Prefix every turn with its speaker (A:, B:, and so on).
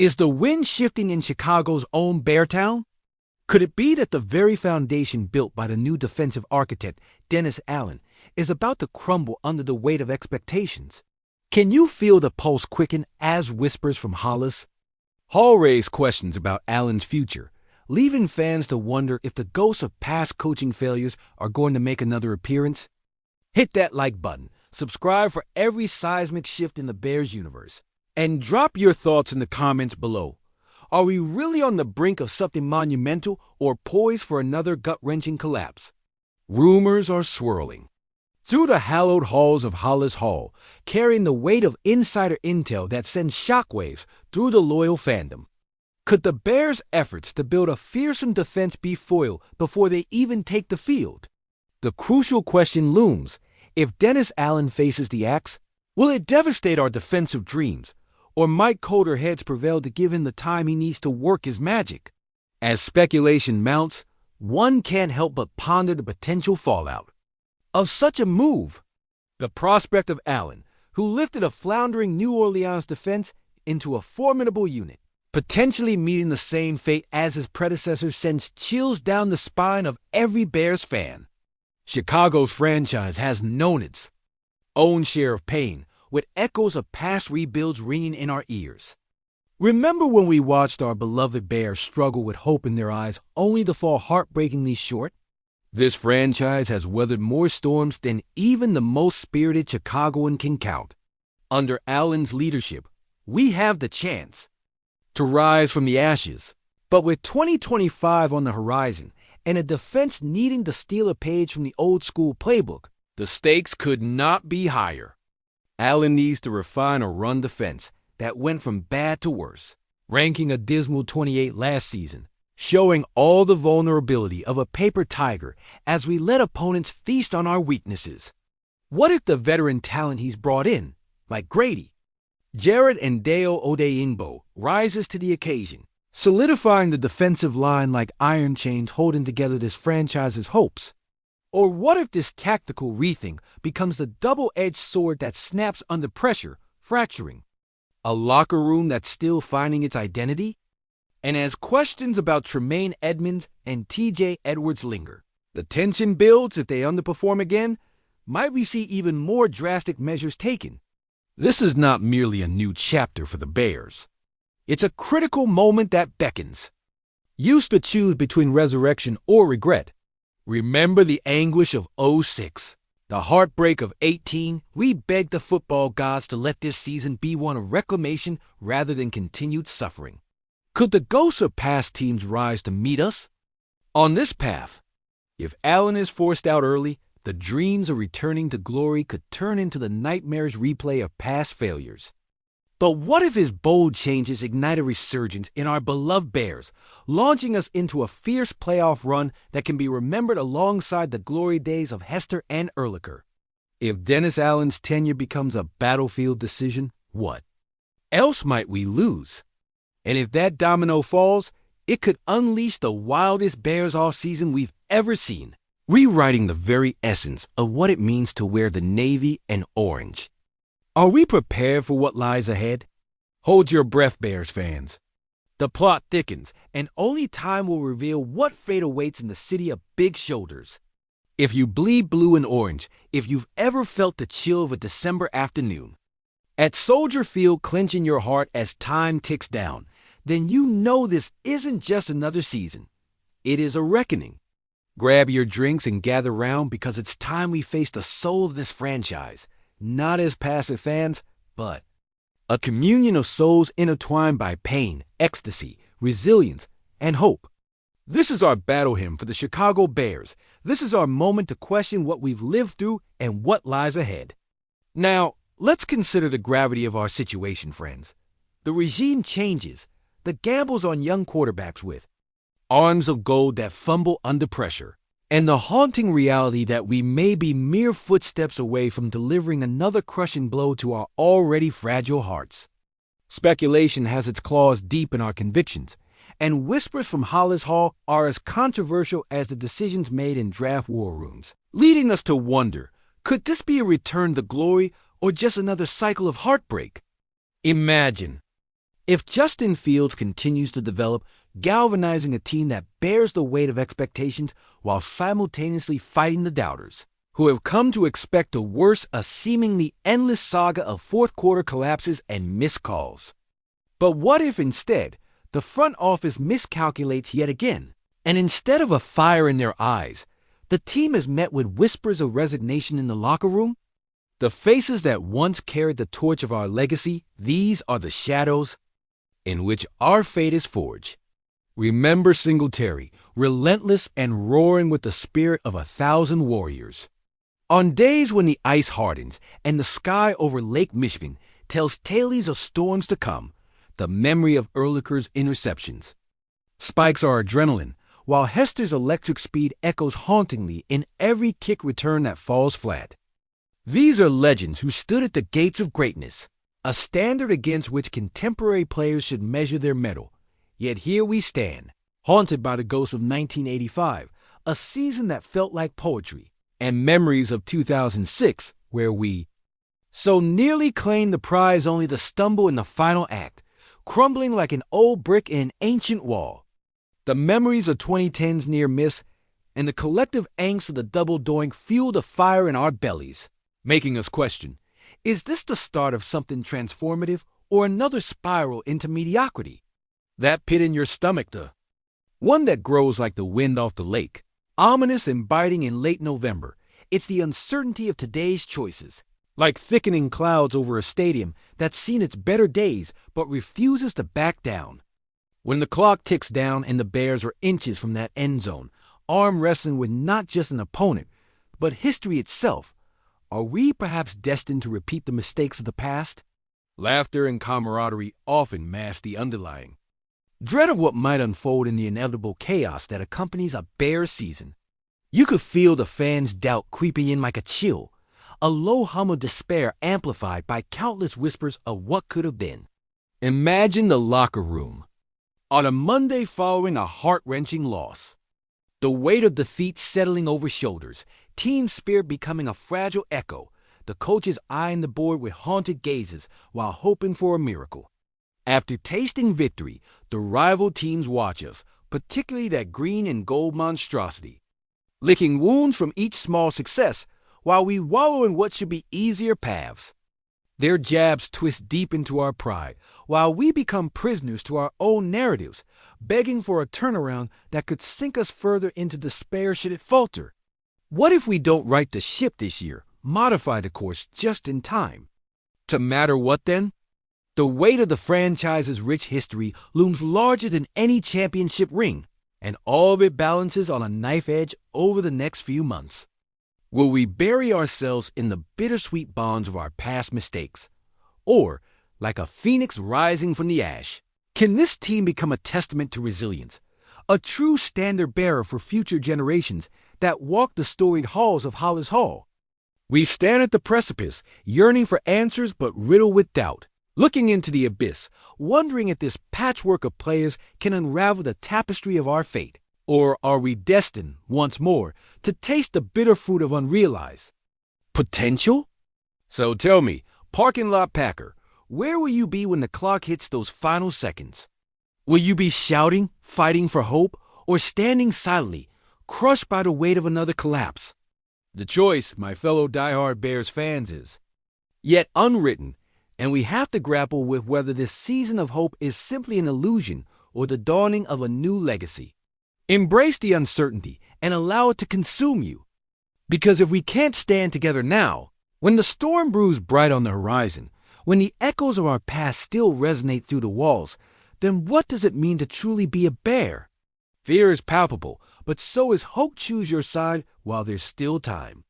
A: Is the wind shifting in Chicago's own Beartown? Could it be that the very foundation built by the new defensive architect, Dennis Allen, is about to crumble under the weight of expectations? Can you feel the pulse quicken as whispers from Hollis? Hall raised questions about Allen's future, leaving fans to wonder if the ghosts of past coaching failures are going to make another appearance. Hit that like button, subscribe for every seismic shift in the Bears universe, and drop your thoughts in the comments below. Are we really on the brink of something monumental or poised for another gut-wrenching collapse? Rumors are swirling through the hallowed halls of Hollis Hall, carrying the weight of insider intel that sends shockwaves through the loyal fandom. Could the Bears' efforts to build a fearsome defense be foiled before they even take the field? The crucial question looms: if Dennis Allen faces the axe, will it devastate our defensive dreams, or might colder heads prevail to give him the time he needs to work his magic? As speculation mounts, one can't help but ponder the potential fallout of such a move. The prospect of Allen, who lifted a floundering New Orleans defense into a formidable unit, potentially meeting the same fate as his predecessor, sends chills down the spine of every Bears fan. Chicago's franchise has known its own share of pain, with echoes of past rebuilds ringing in our ears. Remember when we watched our beloved Bears struggle with hope in their eyes only to fall heartbreakingly short? This franchise has weathered more storms than even the most spirited Chicagoan can count. Under Allen's leadership, we have the chance to rise from the ashes. But with 2025 on the horizon and a defense needing to steal a page from the old-school playbook, the stakes could not be higher. Allen needs to refine a run defense that went from bad to worse, ranking a dismal 28 last season, showing all the vulnerability of a paper tiger as we let opponents feast on our weaknesses. What if the veteran talent he's brought in, like Grady, Jared, and Deo Odeyingbo, rises to the occasion, solidifying the defensive line like iron chains holding together this franchise's hopes? Or what if this tactical rethink becomes the double-edged sword that snaps under pressure, fracturing a locker room that's still finding its identity? And as questions about Tremaine Edmonds and TJ Edwards linger, the tension builds. If they underperform again, might we see even more drastic measures taken? This is not merely a new chapter for the Bears. It's a critical moment that beckons. Used to choose between resurrection or regret. Remember the anguish of '06, the heartbreak of '18. We begged the football gods to let this season be one of reclamation rather than continued suffering. Could the ghosts of past teams rise to meet us on this path? If Allen is forced out early, the dreams of returning to glory could turn into the nightmarish replay of past failures. But what if his bold changes ignite a resurgence in our beloved Bears, launching us into a fierce playoff run that can be remembered alongside the glory days of Hester and Ehrlicher? If Dennis Allen's tenure becomes a battlefield decision, what else might we lose? And if that domino falls, it could unleash the wildest Bears offseason we've ever seen, rewriting the very essence of what it means to wear the navy and orange. Are we prepared for what lies ahead? Hold your breath, Bears fans. The plot thickens, and only time will reveal what fate awaits in the city of big shoulders. If you bleed blue and orange, if you've ever felt the chill of a December afternoon, at Soldier Field clenching your heart as time ticks down, then you know this isn't just another season. It is a reckoning. Grab your drinks and gather round, because it's time we face the soul of this franchise, not as passive fans, but a communion of souls intertwined by pain, ecstasy, resilience, and hope. This is our battle hymn for the Chicago Bears. This is our moment to question what we've lived through and what lies ahead. Now, let's consider the gravity of our situation, friends. The regime changes, the gambles on young quarterbacks with arms of gold that fumble under pressure, and the haunting reality that we may be mere footsteps away from delivering another crushing blow to our already fragile hearts. Speculation has its claws deep in our convictions, and whispers from Hollis Hall are as controversial as the decisions made in draft war rooms, leading us to wonder, could this be a return to glory or just another cycle of heartbreak? Imagine If Justin Fields continues to develop, galvanizing a team that bears the weight of expectations while simultaneously fighting the doubters, who have come to expect the worst, a seemingly endless saga of fourth-quarter collapses and missed calls. But what if instead, the front office miscalculates yet again, and instead of a fire in their eyes, the team is met with whispers of resignation in the locker room? The faces that once carried the torch of our legacy, these are the shadows in which our fate is forged. Remember Singletary, relentless and roaring with the spirit of 1,000 warriors. On days when the ice hardens and the sky over Lake Michigan tells tales of storms to come, the memory of Ehrlicher's interceptions spikes our adrenaline, while Hester's electric speed echoes hauntingly in every kick return that falls flat. These are legends who stood at the gates of greatness, a standard against which contemporary players should measure their mettle. Yet here we stand, haunted by the ghost of 1985, a season that felt like poetry, and memories of 2006, where we so nearly claimed the prize only to stumble in the final act, crumbling like an old brick in an ancient wall. The memories of 2010's near miss and the collective angst of the double doink fueled a fire in our bellies, making us question, is this the start of something transformative or another spiral into mediocrity? That pit in your stomach, the one that grows like the wind off the lake, ominous and biting in late November. It's the uncertainty of today's choices, like thickening clouds over a stadium that's seen its better days but refuses to back down. When the clock ticks down and the Bears are inches from that end zone, arm wrestling with not just an opponent, but history itself, are we perhaps destined to repeat the mistakes of the past? Laughter and camaraderie often mask the underlying dread of what might unfold in the inevitable chaos that accompanies a Bears season. You could feel the fans' doubt creeping in like a chill, a low hum of despair amplified by countless whispers of what could have been. Imagine the locker room on a Monday following a heart-wrenching loss. The weight of defeat settling over shoulders, team spirit becoming a fragile echo, the coaches eyeing the board with haunted gazes while hoping for a miracle. After tasting victory, the rival teams watch us, particularly that green and gold monstrosity, licking wounds from each small success while we wallow in what should be easier paths. Their jabs twist deep into our pride, while we become prisoners to our own narratives, begging for a turnaround that could sink us further into despair should it falter. What if we don't right the ship this year, modify the course just in time? To matter what then? The weight of the franchise's rich history looms larger than any championship ring, and all of it balances on a knife edge over the next few months. Will we bury ourselves in the bittersweet bonds of our past mistakes? Or, like a phoenix rising from the ash, can this team become a testament to resilience, a true standard-bearer for future generations that walk the storied halls of Hollis Hall? We stand at the precipice, yearning for answers but riddled with doubt, looking into the abyss, wondering if this patchwork of players can unravel the tapestry of our fate. Or are we destined, once more, to taste the bitter fruit of unrealized potential? So tell me, parking lot Packer, where will you be when the clock hits those final seconds? Will you be shouting, fighting for hope, or standing silently, crushed by the weight of another collapse? The choice, my fellow diehard Bears fans, is yet unwritten, and we have to grapple with whether this season of hope is simply an illusion or the dawning of a new legacy. Embrace the uncertainty and allow it to consume you. Because if we can't stand together now, when the storm brews bright on the horizon, when the echoes of our past still resonate through the walls, then what does it mean to truly be a Bear? Fear is palpable, but so is hope. Choose your side while there's still time.